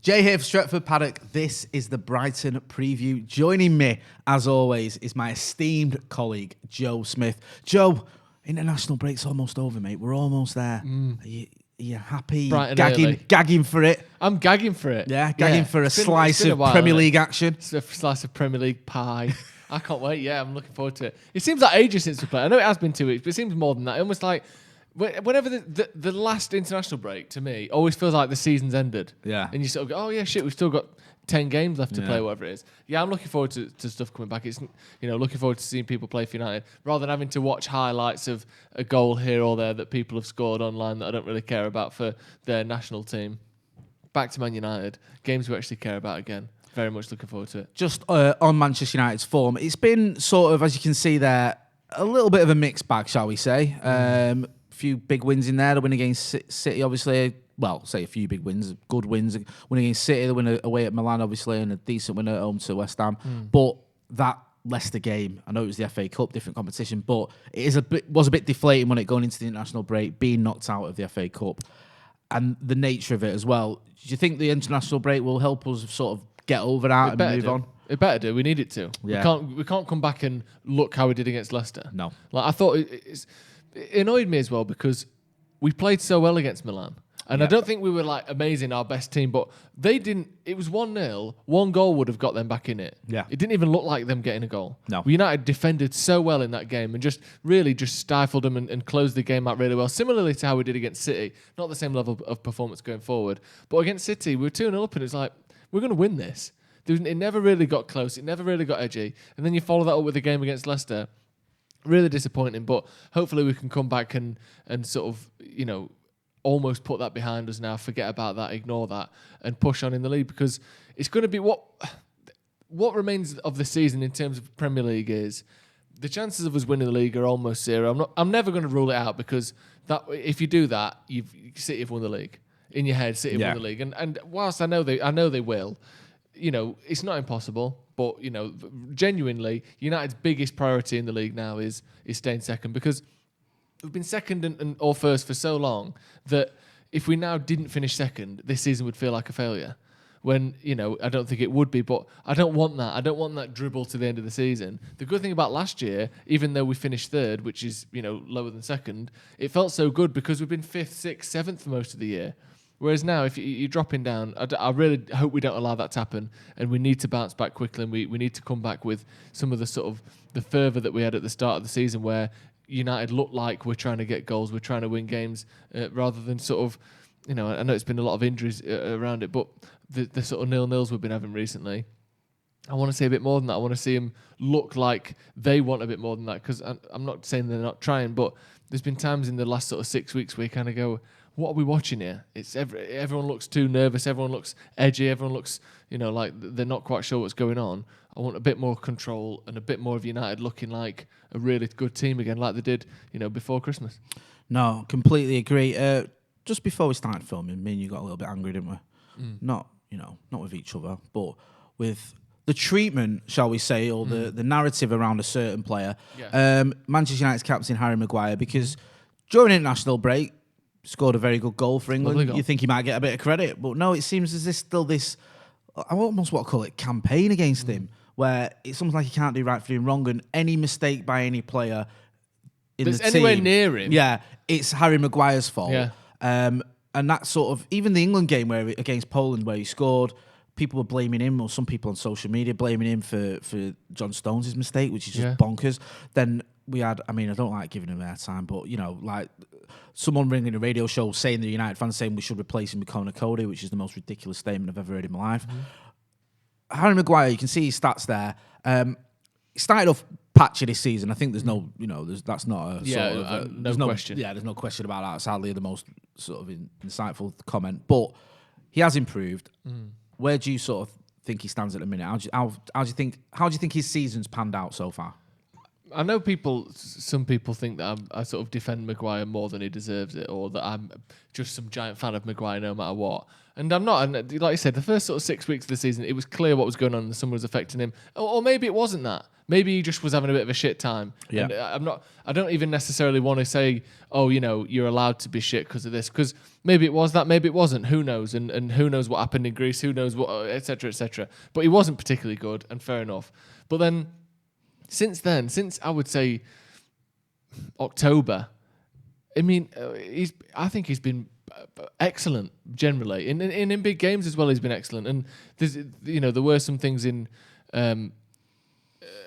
Jay here for Stretford, Paddock. This is the Brighton preview. Joining me, as always, is my esteemed colleague, Joe Smith. Joe, international break's almost over, mate. We're almost there. Are you happy? Gagging for it? I'm gagging for it. Yeah, gagging for a slice of Premier League action. It's a slice of Premier League pie. I can't wait. Yeah, I'm looking forward to it. It seems like ages since we played. I know it has been 2 weeks, but it seems more than that. Almost like whenever the last international break, to me, always feels like the season's ended. Yeah. And you sort of go, oh, yeah, shit, we've still got 10 games left to play, whatever it is. Yeah, I'm looking forward to stuff coming back. It's, looking forward to seeing people play for United rather than having to watch highlights of a goal here or there that people have scored online that I don't really care about for their national team. Back to Man United. Games we actually care about again. Very much looking forward to it. Just on Manchester United's form, it's been sort of, as you can see there, a little bit of a mixed bag, shall we say. Few big wins in there. The win against City, obviously. Well, say a few big wins, good wins. Win against City, the win away at Milan, obviously, and a decent win at home to West Ham. But that Leicester game, I know it was the FA Cup, different competition, but it was a bit deflating when it going into the international break, being knocked out of the FA Cup, and the nature of it as well. Do you think the international break will help us sort of get over that and move on? It better do. We need it to. Yeah. We can't come back and look how we did against Leicester. No. Like I thought it annoyed me as well because we played so well against Milan. And I don't think we were like amazing, our best team, but they didn't. It was 1-0. One goal would have got them back in it. Yeah. It didn't even look like them getting a goal. No. United defended so well in that game and just really just stifled them and closed the game out really well. Similarly to how we did against City. Not the same level of performance going forward. But against City, we were 2-0 up and it's like, we're going to win this. It never really got close. It never really got edgy. And then you follow that up with a game against Leicester. Really disappointing, but hopefully we can come back and sort of, almost put that behind us now, forget about that, ignore that, and push on in the league because it's going to be what remains of the season in terms of Premier League is the chances of us winning the league are almost zero. I'm never going to rule it out because that if you do that, City have won the league. In your head, City have won the league. And whilst I know they will, it's not impossible. But, genuinely, United's biggest priority in the league now is staying second because we've been second or first for so long that if we now didn't finish second, this season would feel like a failure. When, I don't think it would be, but I don't want that. I don't want that dribble to the end of the season. The good thing about last year, even though we finished third, which is, lower than second, it felt so good because we've been 5th, 6th, 7th for most of the year. Whereas now, if you're dropping down, I really hope we don't allow that to happen, and we need to bounce back quickly, and we need to come back with some of the sort of the fervour that we had at the start of the season, where United look like we're trying to get goals, we're trying to win games, rather than sort of, I know it's been a lot of injuries around it, but the sort of 0-0s we've been having recently, I want to see a bit more than that. I want to see them look like they want a bit more than that, because I'm not saying they're not trying, but there's been times in the last sort of 6 weeks where you kind of go, what are we watching here? It's everyone looks too nervous. Everyone looks edgy. Everyone looks, like they're not quite sure what's going on. I want a bit more control and a bit more of United looking like a really good team again, like they did, before Christmas. No, completely agree. Just before we started filming, me and you got a little bit angry, didn't we? Not with each other, but with the treatment, shall we say, or the narrative around a certain player. Yeah. Manchester United's captain, Harry Maguire, because during international break, scored a very good goal for England. You think he might get a bit of credit, but no, it seems as if still this, I almost want to call it campaign against him, where it's almost like he can't do right for doing wrong, and any mistake by any player in the team, anywhere near him, it's Harry Maguire's fault. Yeah. And that sort of, even the England game against Poland where he scored, people were blaming him, or some people on social media blaming him for John Stones' mistake, which is just bonkers. Then we had, I don't like giving him airtime, but, like someone ringing a radio show saying the United fans saying we should replace him with Conor Cody, which is the most ridiculous statement I've ever heard in my life. Harry Maguire, you can see his stats there. He started off patchy this season. I think there's no, that's not a sort of... no question. Yeah, there's no question about that. It's hardly the most sort of insightful comment. But he has improved. Where do you sort of think he stands at the minute? How do you think his season's panned out so far? I know some people think that I sort of defend Maguire more than he deserves it, or that I'm just some giant fan of Maguire no matter what. And I'm not. And like I said, the first sort of 6 weeks of the season, it was clear what was going on and the summer was affecting him. Or maybe it wasn't that. Maybe he just was having a bit of a shit time. Yeah. And I don't even necessarily want to say, oh, you're allowed to be shit because of this, because maybe it was that, maybe it wasn't. Who knows? And who knows what happened in Greece? Who knows what, et cetera, et cetera. But he wasn't particularly good, and fair enough. But then, since I would say October, I think he's been excellent generally. In big games as well, he's been excellent. And there were some things in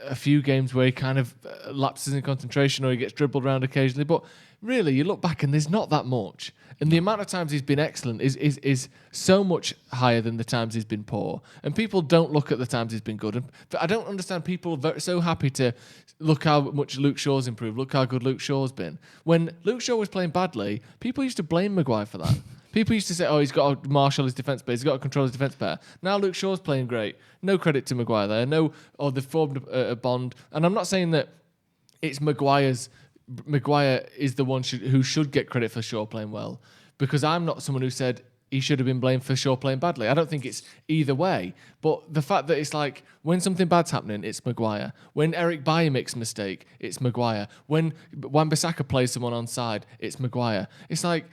a few games where he kind of lapses in concentration or he gets dribbled around occasionally. But really, you look back and there's not that much. And the amount of times he's been excellent is so much higher than the times he's been poor. And people don't look at the times he's been good. And I don't understand people are so happy to look how much Luke Shaw's improved, look how good Luke Shaw's been. When Luke Shaw was playing badly, people used to blame Maguire for that. People used to say, oh, he's got to marshal his defence better, he's got to control his defence better. Now Luke Shaw's playing great. No credit to Maguire there. They've formed a bond. And I'm not saying that it's Maguire is the one who should get credit for Shaw playing well, because I'm not someone who said he should have been blamed for Shaw playing badly. I don't think it's either way. But the fact that it's like when something bad's happening, it's Maguire. When Eric Bailly makes a mistake, it's Maguire. When Wan-Bissaka plays someone onside, it's Maguire. It's like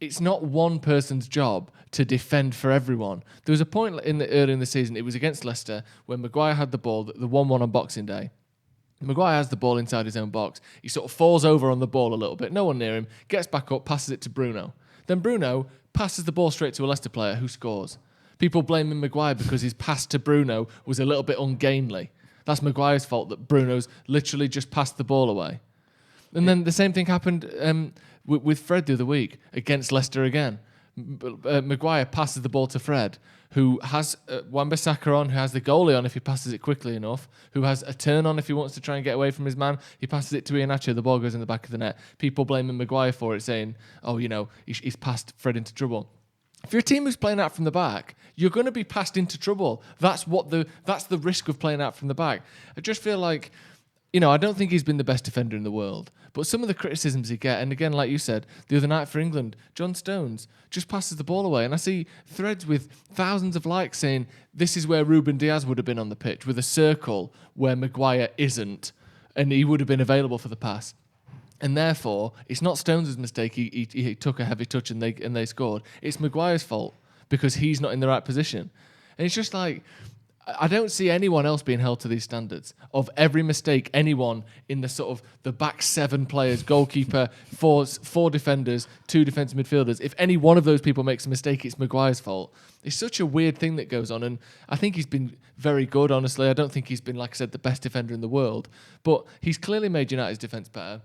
it's not one person's job to defend for everyone. There was a point early in the season, it was against Leicester, when Maguire had the ball, the 1-1 on Boxing Day. Maguire has the ball inside his own box. He sort of falls over on the ball a little bit. No one near him. Gets back up, passes it to Bruno. Then Bruno passes the ball straight to a Leicester player who scores. People blaming Maguire because his pass to Bruno was a little bit ungainly. That's Maguire's fault that Bruno's literally just passed the ball away. And then the same thing happened with Fred the other week against Leicester again. Maguire passes the ball to Fred, who has Wan-Bissaka on, who has the goalie on if he passes it quickly enough, who has a turn on if he wants to try and get away from his man. He passes it to Iheanacho, the ball goes in the back of the net. People blaming Maguire for it, saying, oh, he's passed Fred into trouble. If you're a team who's playing out from the back, you're going to be passed into trouble. That's the risk of playing out from the back. I just feel like, I don't think he's been the best defender in the world, but some of the criticisms he gets, and again, like you said, the other night for England, John Stones just passes the ball away, and I see threads with thousands of likes saying this is where Ruben Diaz would have been on the pitch, with a circle where Maguire isn't, and he would have been available for the pass. And therefore, it's not Stones' mistake. He took a heavy touch and they scored. It's Maguire's fault because he's not in the right position. And it's just like, I don't see anyone else being held to these standards of every mistake anyone in the sort of the back 7 players, goalkeeper, four defenders, 2 defensive midfielders. If any one of those people makes a mistake, it's Maguire's fault. It's such a weird thing that goes on, and I think he's been very good, honestly. I don't think he's been, like I said, the best defender in the world, but he's clearly made United's defence better.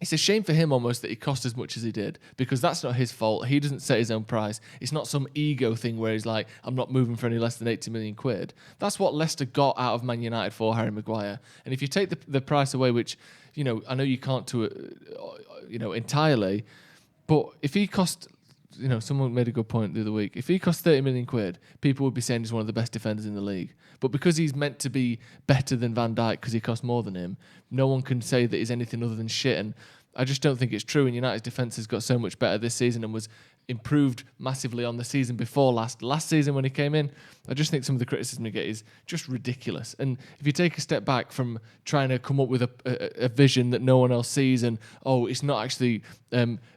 It's a shame for him almost that he cost as much as he did, because that's not his fault. He doesn't set his own price. It's not some ego thing where he's like, I'm not moving for any less than 80 million quid. That's what Leicester got out of Man United for Harry Maguire. And if you take the price away, which, I know you can't entirely, but if he cost, someone made a good point the other week. If he cost 30 million quid, people would be saying he's one of the best defenders in the league. But because he's meant to be better than Van Dijk because he costs more than him, no one can say that he's anything other than shit. And I just don't think it's true. And United's defence has got so much better this season and was improved massively on the season before last season when he came in. I just think some of the criticism you get is just ridiculous. And if you take a step back from trying to come up with a vision that no one else sees, and it's not actually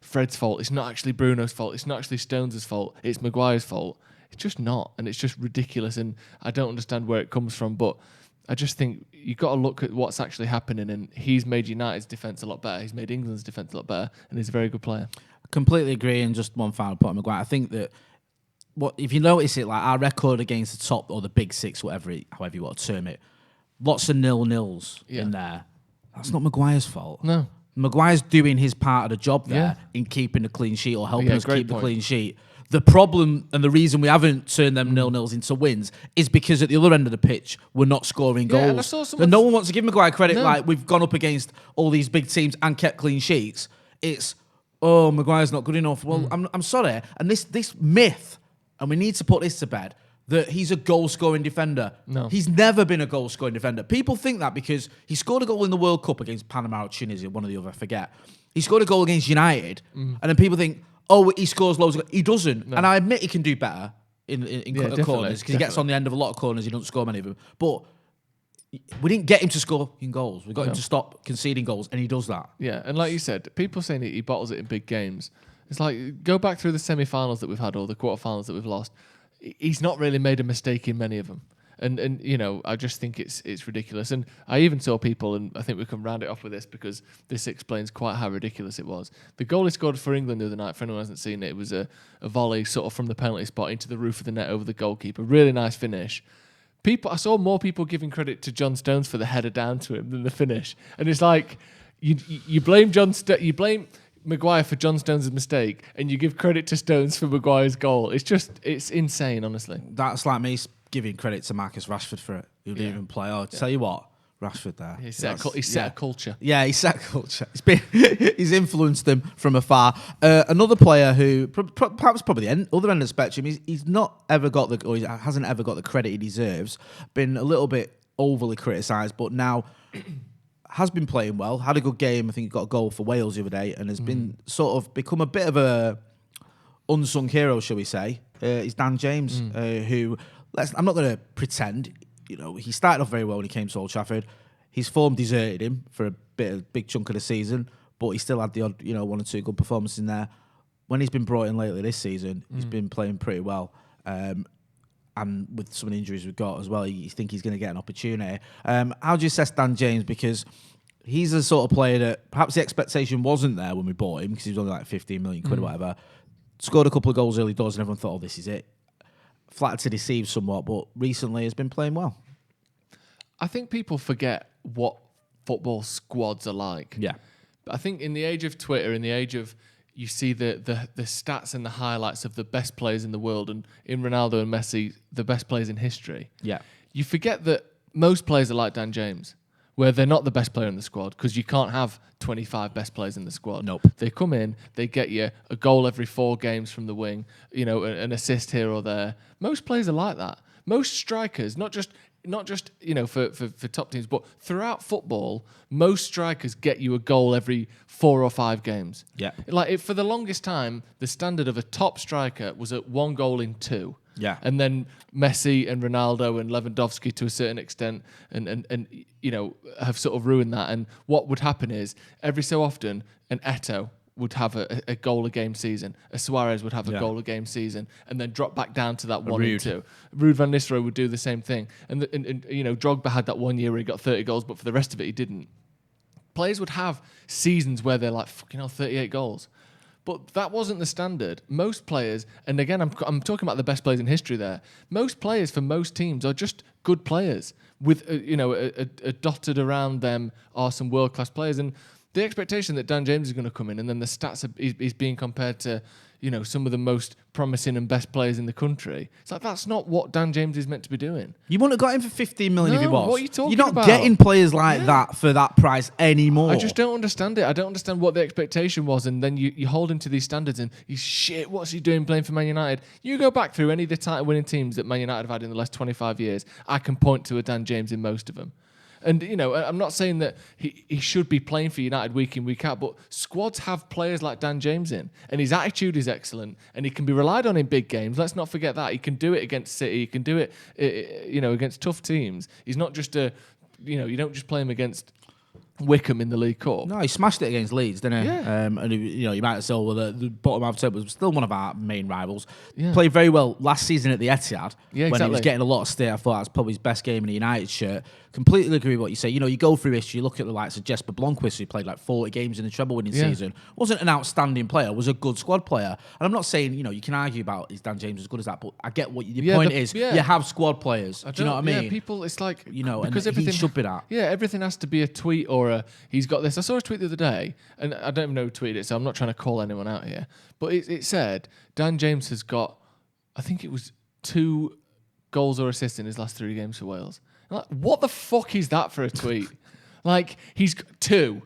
Fred's fault, it's not actually Bruno's fault, it's not actually Stones' fault, it's Maguire's fault. It's just not, and it's just ridiculous, and I don't understand where it comes from, but I just think you've got to look at what's actually happening, and he's made United's defence a lot better, he's made England's defence a lot better, and he's a very good player. I completely agree, and just one final point on Maguire. I think that if you notice it, like our record against the top or the big 6, however you want to term it, lots of 0-0s in there. That's not Maguire's fault. No. Maguire's doing his part of the job there in keeping a clean sheet or helping us keep the clean sheet. The problem and the reason we haven't turned them 0-0s into wins is because at the other end of the pitch, we're not scoring goals. And no one wants to give Maguire credit. No. Like, we've gone up against all these big teams and kept clean sheets. It's, Maguire's not good enough. Well, I'm sorry. And this myth, and we need to put this to bed, that he's a goal-scoring defender. No. He's never been a goal-scoring defender. People think that because he scored a goal in the World Cup against Panama or Tunisia, one or the other, I forget. He scored a goal against United, and then people think, he scores loads of goals. He doesn't. No. And I admit he can do better in corners because he gets on the end of a lot of corners. He doesn't score many of them. But we didn't get him to score in goals. We got him to stop conceding goals, and he does that. Yeah, and like you said, people saying he bottles it in big games. It's like, go back through the semi-finals that we've had or the quarter-finals that we've lost. He's not really made a mistake in many of them. And you know, I just think it's ridiculous. And I even saw people, and I think we can round it off with this because this explains quite how ridiculous it was. The goal he scored for England the other night, for anyone who hasn't seen it, it was a volley sort of from the penalty spot into the roof of the net over the goalkeeper. Really nice finish. I saw more people giving credit to John Stones for the header down to him than the finish. And it's like, you blame you blame Maguire for John Stones' mistake, and you give credit to Stones for Maguire's goal. It's insane, honestly. That's like me giving credit to Marcus Rashford for it. Who didn't even play. Tell you what, Rashford there. He set a culture. Yeah, he set a culture. He's influenced them from afar. Another player who perhaps probably the other end of the spectrum, he's not ever got he hasn't ever got the credit he deserves. Been a little bit overly criticised, but now has been playing well. Had a good game. I think he got a goal for Wales the other day, and has been sort of become a bit of a unsung hero, shall we say? Is Dan James, who I'm not going to pretend. You know, he started off very well when he came to Old Trafford. His form deserted him for a big chunk of the season, but he still had the odd, one or two good performances in there. When he's been brought in lately this season, he's been playing pretty well. And with some of the injuries we've got as well, you think he's going to get an opportunity. How do you assess Dan James? Because he's the sort of player that perhaps the expectation wasn't there when we bought him, because he was only like 15 million quid or whatever. Scored a couple of goals early doors, and everyone thought, this is it. Flattered to deceive somewhat, but recently has been playing well. I think people forget what football squads are like. Yeah. But I think in the age of Twitter, in the age of you see the stats and the highlights of the best players in the world, and in Ronaldo and Messi, the best players in history. Yeah. You forget that most players are like Dan James, where they're not the best player in the squad, because you can't have 25 best players in the squad. Nope. They come in, they get you a goal every 4 games from the wing, an assist here or there. Most players are like that. Most strikers, not just for top teams, but throughout football, most strikers get you a goal every 4 or 5 games. Yeah. For the longest time, the standard of a top striker was at 1 goal in 2. Yeah. And then Messi and Ronaldo and Lewandowski to a certain extent and have sort of ruined that. And what would happen is every so often an Eto'o would have a goal a game season. A Suarez would have a goal a game season, and then drop back down to that 1 and 2. Ruud van Nistelrooy would do the same thing. And Drogba had that 1 year where he got 30 goals, but for the rest of it he didn't. Players would have seasons where they're like 38 goals. But that wasn't the standard. Most players, and again, I'm talking about the best players in history there. Most players for most teams are just good players with, a dotted around them are some world-class players. And the expectation that Dan James is going to come in and then the stats he's being compared to, some of the most promising and best players in the country. It's like, that's not what Dan James is meant to be doing. You wouldn't have got him for 15 million if he was. What are you talking You're not about? getting players like that for that price anymore. I just don't understand it. I don't understand what the expectation was, and then you hold him to these standards and he's shit, what's he doing playing for Man United? You go back through any of the title-winning teams that Man United have had in the last 25 years, I can point to a Dan James in most of them. And, I'm not saying that he should be playing for United week in, week out, but squads have players like Dan James in, and his attitude is excellent, and he can be relied on in big games. Let's not forget that. He can do it against City. He can do it, against tough teams. He's not just you don't just play him against Wickham in the League Cup. No, he smashed it against Leeds, didn't he? Yeah. And you might have said, well, the bottom half table was still one of our main rivals. Yeah. Played very well last season at the Etihad. Yeah, when he was getting a lot of stick. I thought that was probably his best game in a United shirt. Completely agree with what you say. You go through history, you look at the likes of Jesper Blomqvist, who played like 40 games in the treble-winning season. Wasn't an outstanding player, was a good squad player. And I'm not saying, you can argue about is Dan James as good as that, but I get what your point is. You have squad players. Do you know what I mean? Yeah, people, it's like, because everything should be that. Yeah, everything has to be a tweet or he's got this. I saw a tweet the other day, and I don't even know who tweeted it, so I'm not trying to call anyone out here. But it said Dan James has got, I think it was 2 goals or assists in his last 3 games for Wales. I'm like, what the fuck is that for a tweet? He's got 2.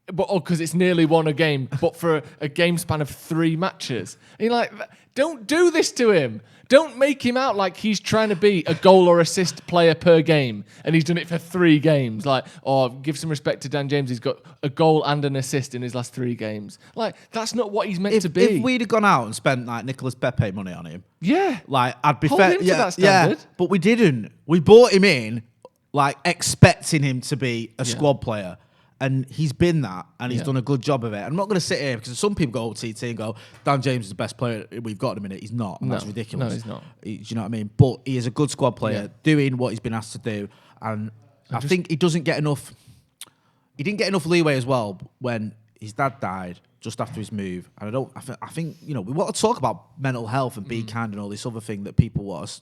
Because it's nearly 1 a game, but for a game span of 3 matches. And you're like, don't do this to him. Don't make him out like he's trying to be a goal or assist player per game, and he's done it for 3 games. Give some respect to Dan James. He's got a goal and an assist in his last 3 games. That's not what he's meant to be. If we'd have gone out and spent Nicolas Pepe money on him, yeah, I'd be hold fair. him to that standard. Yeah, but we didn't. We bought him in like expecting him to be a squad player. And he's been that, and he's done a good job of it. I'm not going to sit here because some people go OTT and go, Dan James is the best player we've got in a minute. He's not. And that's ridiculous. No, he's not. Do you know what I mean? But he is a good squad player, doing what he's been asked to do. And I think he doesn't get enough. He didn't get enough leeway as well when his dad died just after his move. And I think we want to talk about mental health and be kind and all this other thing that people want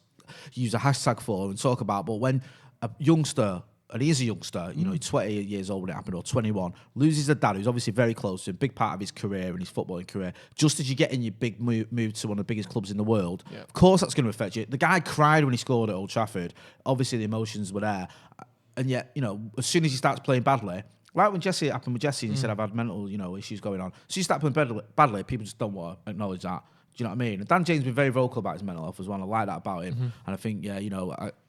to use a hashtag for and talk about. But when a youngster, and he is a youngster, he's 20 years old when it happened, or 21, loses a dad who's obviously very close to him, big part of his career and his footballing career, just as you get in your big move to one of the biggest clubs in the world, of course that's going to affect you. The guy cried when he scored at Old Trafford. Obviously the emotions were there. And yet, as soon as he starts playing badly, like when it happened with Jesse, and he said, I've had mental, issues going on. So you start playing badly, people just don't want to acknowledge that. Do you know what I mean? And Dan James has been very vocal about his mental health as well. I like that about him. And I think,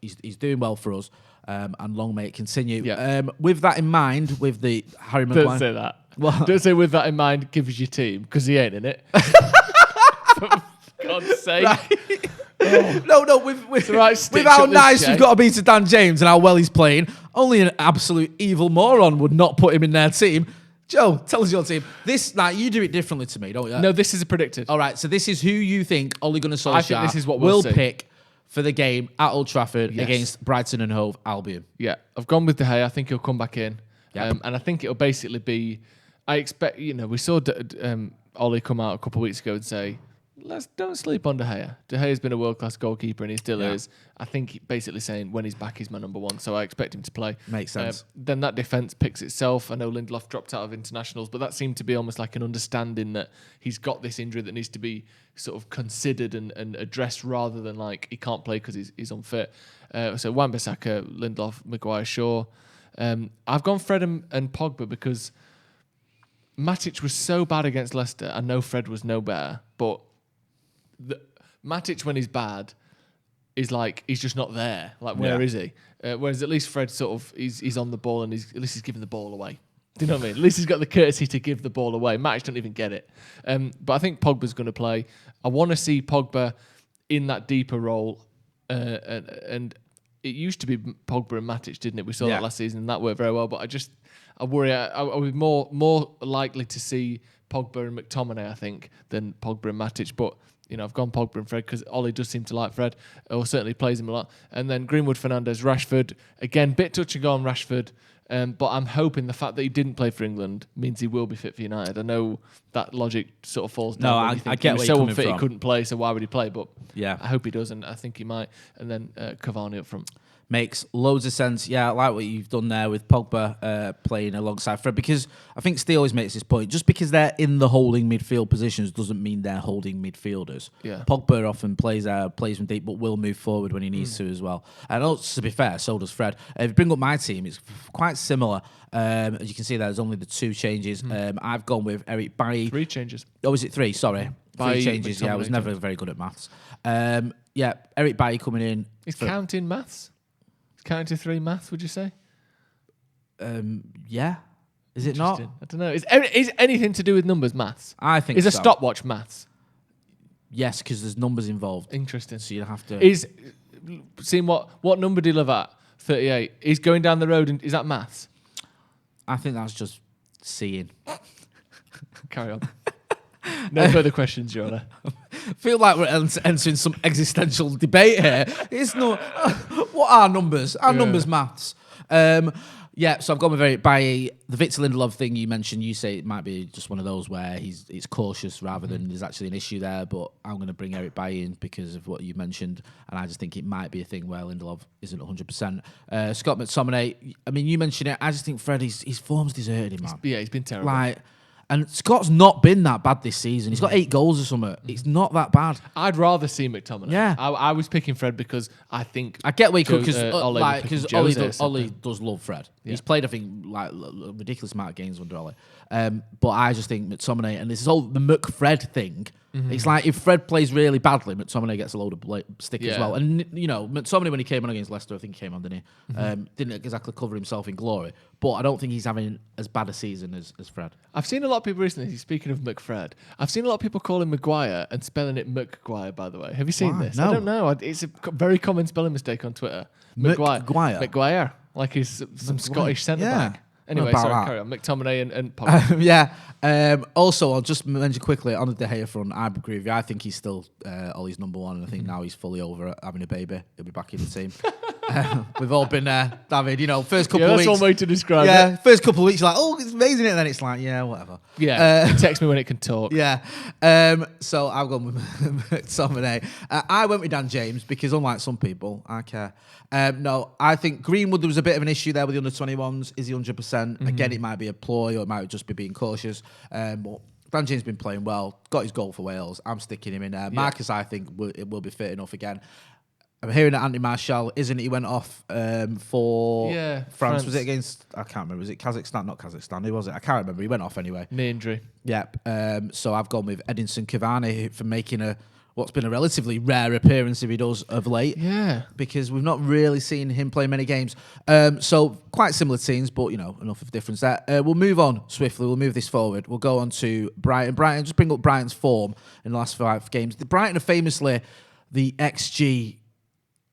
he's doing well for us. And long may it continue. Yeah. With that in mind, with the Harry Maguire... Don't say that. What? Don't say with that in mind, give us your team, because he ain't in it. For God's sake. Right. Oh. No, with how nice we've got to be to Dan James and how well he's playing, only an absolute evil moron would not put him in their team. Joe, tell us your team. You do it differently to me, don't you? No, this is a predicted. All right, so this is who you think Ole Gunnar Solskjaer I think this is what we'll see. Pick for the game at Old Trafford against Brighton and Hove Albion. Yeah, I've gone with De Gea. I think he'll come back in. Yep. And I think it'll basically be... I expect, we saw Ole come out a couple of weeks ago and say, don't sleep on De Gea. De Gea's been a world-class goalkeeper and he still is. I think basically saying when he's back, he's my number one. So I expect him to play. Makes sense. Then that defence picks itself. I know Lindelof dropped out of internationals, but that seemed to be almost like an understanding that he's got this injury that needs to be sort of considered and addressed rather than like he can't play because he's unfit. So Wan-Bissaka, Lindelof, Maguire, Shaw. I've gone Fred and Pogba because Matic was so bad against Leicester. I know Fred was no better, but Matic, when he's bad, is like he's just not there. Like, where is he? Whereas at least Fred sort of he's on the ball and at least he's giving the ball away. Do you know what I mean? At least he's got the courtesy to give the ball away. Matic don't even get it. But I think Pogba's going to play. I want to see Pogba in that deeper role, and it used to be Pogba and Matic, didn't it? We saw that last season, and that worked very well. But I worry. I would be more likely to see Pogba and McTominay, I think, than Pogba and Matic. But I've gone Pogba and Fred because Ollie does seem to like Fred, or certainly plays him a lot. And then Greenwood, Fernandes, Rashford. Again, bit touch and go on Rashford. But I'm hoping the fact that he didn't play for England means he will be fit for United. I know that logic sort of falls down. No, I get where you're coming from. He couldn't play, so why would he play? But yeah, I hope he does, and I think he might. And then Cavani up front. Makes loads of sense. Yeah, I like what you've done there with Pogba playing alongside Fred, because I think Steve always makes this point. Just because they're in the holding midfield positions doesn't mean they're holding midfielders. Yeah. Pogba often plays from deep, but will move forward when he needs to as well. And also, to be fair, so does Fred. If you bring up my team, it's quite similar. As you can see, there's only the 2 changes. I've gone with Eric Bailly. 3 changes. Oh, is it 3? Sorry. 3 changes. Yeah, I was never very good at maths. Eric Bailly coming in. Is counting maths? Counting to 3 maths, would you say? Yeah. Is it not? I don't know. Is anything to do with numbers maths? I think Is a stopwatch maths? Yes, because there's numbers involved. Interesting. So you have to... Seeing what number do you live at? 38. He's going down the road, and is that maths? I think that's just seeing. Carry on. No further questions, Your Honour. I feel like we're entering some existential debate here. It's not... What are numbers? Are numbers maths? So I've gone with Eric Bailly. The Victor Lindelof thing you mentioned, you say it might be just one of those where it's cautious rather than there's actually an issue there, but I'm going to bring Eric Bailly in because of what you mentioned, and I just think it might be a thing where Lindelof isn't 100%. Scott McTominay, I mean, you mentioned it, I just think Fred, his form's deserted him, man. He's been terrible. And Scott's not been that bad this season. He's got 8 goals or something. It's not that bad. I'd rather see McTominay. Yeah. I was picking Fred because I think... I get where you could, because Ole does love Fred. Yeah. He's played, I think, like a ridiculous amount of games under Ole. But I just think McTominay, and this is all the McFred thing, it's like if Fred plays really badly, McTominay gets a load of stick as well. And, McTominay, when he came on against Leicester, I think he came on, didn't he? Didn't exactly cover himself in glory. But I don't think he's having as bad a season as Fred. I've seen a lot of people recently, speaking of McFred, I've seen a lot of people calling Maguire and spelling it McGuire, by the way. Have you seen this? No. I don't know. It's a very common spelling mistake on Twitter. Maguire. Maguire. like he's some Scottish centre back. Anyway, about sorry, that. carry on. McTominay and Pogba. Yeah. Also, I'll just mention quickly on the De Gea front. I agree with you. I think he's still Ollie's number one, and I think now he's fully over having a baby. He'll be back in the team. We've all been there, David. You know, first couple of weeks. That's one way to describe it. Yeah, first couple of weeks, you're like, oh, it's amazing, and then it's like, yeah, whatever. Yeah, text me when it can talk. Yeah. So I've gone with McTominay. I went with Dan James because, unlike some people, I care. No, I think Greenwood, there was a bit of an issue there with the under-21s. Is he 100%? Again, it might be a ploy or it might just be being cautious. But Dan James has been playing well, got his goal for Wales. I'm sticking him in there. Marcus, I think, will be fit enough again. I'm hearing that Anthony Martial, isn't it? He went off for France. Was it against, I can't remember, was it Kazakhstan? Not Kazakhstan, who was it? I can't remember. He went off anyway. Knee injury. Yep. So I've gone with Edinson Cavani for making what's been a relatively rare appearance if he does of late. Yeah. Because we've not really seen him play many games. So quite similar teams, but, you know, enough of difference there. We'll move on swiftly. We'll move this forward. We'll go on to Brighton. Brighton, just bring up Brighton's form in the last 5 games. Brighton are famously the XG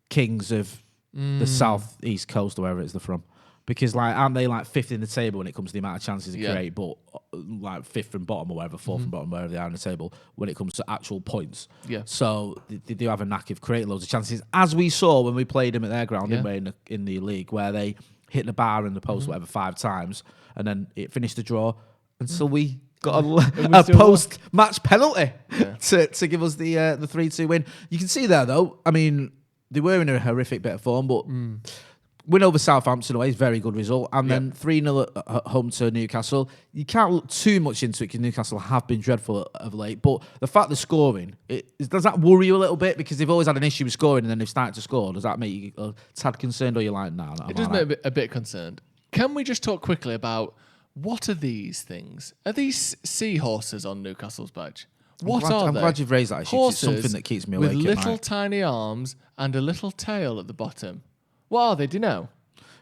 kings of the south east coast or wherever it is they're from, because like aren't they like fifth in the table when it comes to the amount of chances they create, but like fifth from bottom or whatever, fourth from bottom, wherever they are in the table when it comes to actual points. So they do have a knack of creating loads of chances, as we saw when we played them at their ground in the league, where they hit the bar and the post whatever 5 times and then it finished the draw, and so we got a post-match penalty to give us the 3-2 win. You can see there though, I mean, they were in a horrific bit of form, but win over Southampton away is a very good result. And then 3-0 at home to Newcastle. You can't look too much into it because Newcastle have been dreadful of late. But the fact they're scoring, does that worry you a little bit? Because they've always had an issue with scoring and then they've started to score. Does that make you a tad concerned, or you're like, nah? It does make me a bit concerned. Can we just talk quickly about what are these things? Are these seahorses on Newcastle's badge? What are they? I'm glad you've raised that issue. It's something that keeps me awake with at little night. tiny arms and a little tail at the bottom. What are they? Do you know?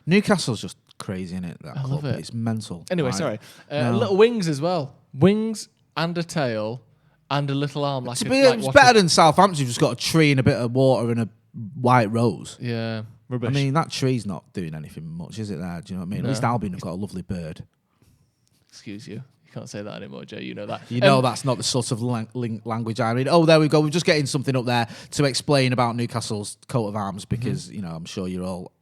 Newcastle's just crazy, innit? That club. Love it. It's mental. Anyway, sorry. Little wings as well. Wings and a tail and a little arm. It's better than Southampton, who've just got a tree and a bit of water and a white rose. Yeah, rubbish. I mean, that tree's not doing anything much, is it there? Do you know what I mean? No. At least Albion have got a lovely bird. Excuse you. Can't say that anymore, Jay. You know that. You know that's not the sort of language I read. Oh, there we go. We're just getting something up there to explain about Newcastle's coat of arms because, you know, I'm sure you're all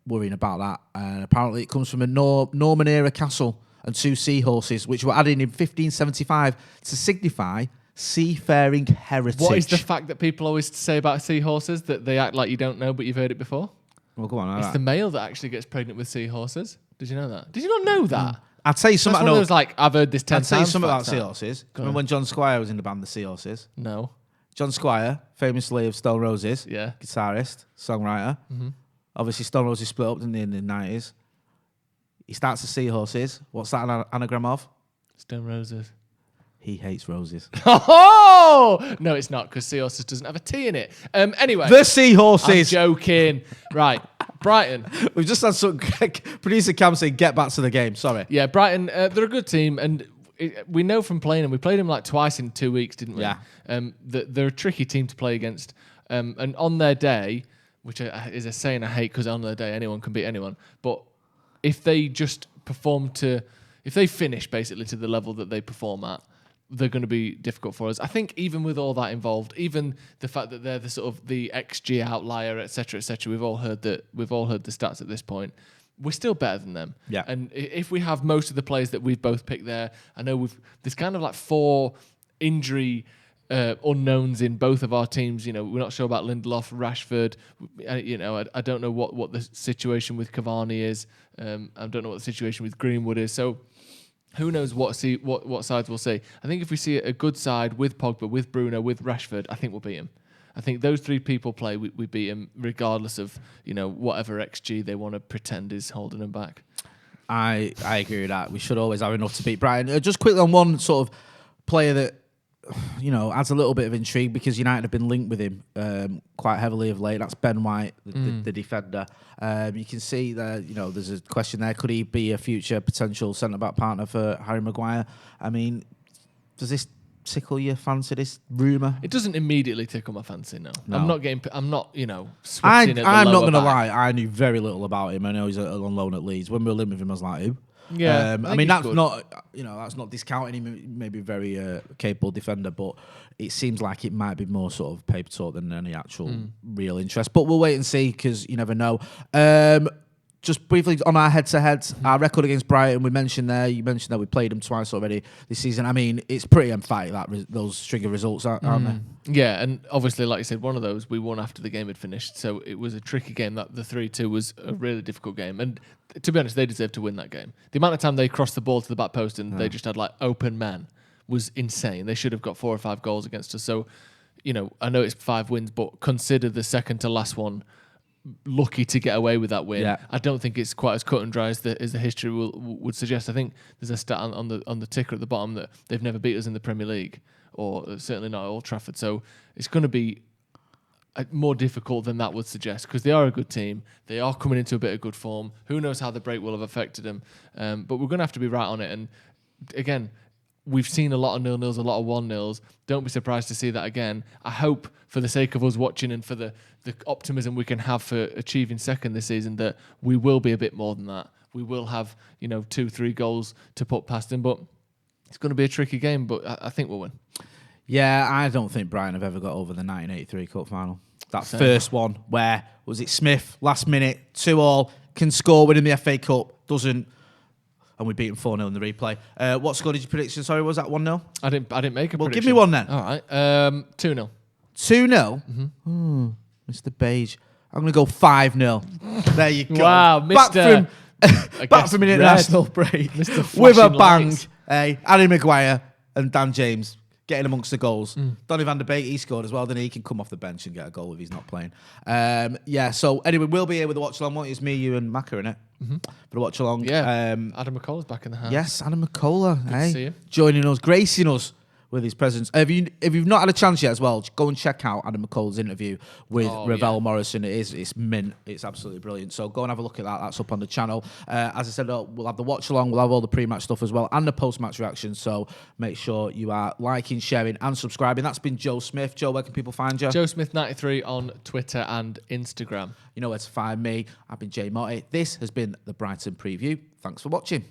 worrying about that. And apparently it comes from a Norman era castle and 2 seahorses, which were added in 1575 to signify seafaring heritage. What is the fact that people always say about seahorses that they act like you don't know, but you've heard it before? Well, go on. It's the male that actually gets pregnant with seahorses. Did you know that? Did you not know that? I'll tell you something. That's like, I've heard this 10 times. I'll tell you something about Seahorses. Remember when John Squire was in the band The Seahorses? No. John Squire, famously of Stone Roses, guitarist, songwriter. Obviously, Stone Roses split up in the 90s. He starts The Seahorses. What's that an anagram of? Stone Roses. He hates roses. Oh! No, it's not, because Seahorses doesn't have a T in it. Anyway. The Seahorses. I'm joking. Right. Brighton. We've just had some producer Cam saying, get back to the game. Sorry. Yeah, Brighton, they're a good team, and we know from playing them. We played them like twice in 2 weeks, didn't we? Yeah. That they're a tricky team to play against. And on their day, which is a saying I hate because on their day anyone can beat anyone, but if they just if they finish basically to the level that they perform at, they're going to be difficult for us. I think even with all that involved, even the fact that they're the sort of the XG outlier, etc., etc. We've all heard the stats at this point. We're still better than them. Yeah. And if we have most of the players that we've both picked there, I know there's kind of like 4 injury unknowns in both of our teams. You know, we're not sure about Lindelof, Rashford. You know, I don't know what the situation with Cavani is. I don't know what the situation with Greenwood is. So. Who knows what sides we'll see. I think if we see a good side with Pogba, with Bruno, with Rashford, I think we'll beat him. I think those 3 people play, we beat him regardless of, you know, whatever XG they want to pretend is holding them back. I agree with that. We should always have enough to beat Brighton. Just quickly on one sort of player that, you know, adds a little bit of intrigue because United have been linked with him quite heavily of late. That's Ben White, the defender. You can see that, you know, there's a question there. Could he be a future potential centre-back partner for Harry Maguire? I mean, does this tickle your fancy, this rumour? It doesn't immediately tickle my fancy, no. No. I'm not, sweating at the I'm not lower going to back. lie. I knew very little about him. I know he's on loan at Leeds. When we were living with him, I was like, who? Yeah, I mean, that's not discounting him. Maybe a very capable defender, but it seems like it might be more sort of paper talk than any actual real interest. But we'll wait and see because you never know. Just briefly on our head-to-heads, our record against Brighton, you mentioned that we played them twice already this season. I mean, it's pretty emphatic, those string of results, aren't they? Yeah, and obviously, like you said, one of those we won after the game had finished, so it was a tricky game. That the 3-2 was a really difficult game, and to be honest, they deserved to win that game. The amount of time they crossed the ball to the back post and they just had like open man was insane. They should have got 4 or 5 goals against us. So, I know it's 5 wins, but consider the second to last one lucky to get away with that win. Yeah. I don't think it's quite as cut and dry as the history would suggest. I think there's a stat on the ticker at the bottom that they've never beat us in the Premier League, or certainly not at Old Trafford. So it's going to be more difficult than that would suggest because they are a good team. They are coming into a bit of good form. Who knows how the break will have affected them? But we're going to have to be right on it. And again, we've seen a lot of 0-0s, a lot of 1-0s. Don't be surprised to see that again. I hope, for the sake of us watching and for the optimism we can have for achieving second this season, that we will be a bit more than that. We will have, 2-3 goals to put past them. But it's going to be a tricky game, but I think we'll win. Yeah, I don't think Brighton have ever got over the 1983 Cup final. That first one where, was it Smith, last minute, 2-2, can score, winning the FA Cup, doesn't. And we beat him 4-0 in the replay. What score did you prediction? Sorry, was that 1-0? I didn't make a prediction. Well, give me one then. All right. 2-0. 2-0? Mm-hmm. Mr. Beige. I'm going to go 5-0. There you go. Wow, Mr. Back from an international break. Mr. With a bang. Lights. Hey, Harry Maguire and Dan James getting amongst the goals. Donny van der Beek, he scored as well. Then he can come off the bench and get a goal if he's not playing. So anyway, we'll be here with the watch along. Won't it? It's me, you, and Macca in it. For the watch along. Yeah. Adam McCullough's back in the house. Yes, Adam McCullough. Good to see you. Joining us, gracing us with his presence. If you've not had a chance yet as well, go and check out Adam McCullough's interview with Ravel Morrison. It's mint. It's absolutely brilliant. So go and have a look at that. That's up on the channel. As I said, we'll have the watch along. We'll have all the pre-match stuff as well and the post-match reactions. So make sure you are liking, sharing, and subscribing. That's been Joe Smith. Joe, where can people find you? Joe Smith 93 on Twitter and Instagram. You know where to find me. I've been Jay Motti. This has been the Brighton preview. Thanks for watching.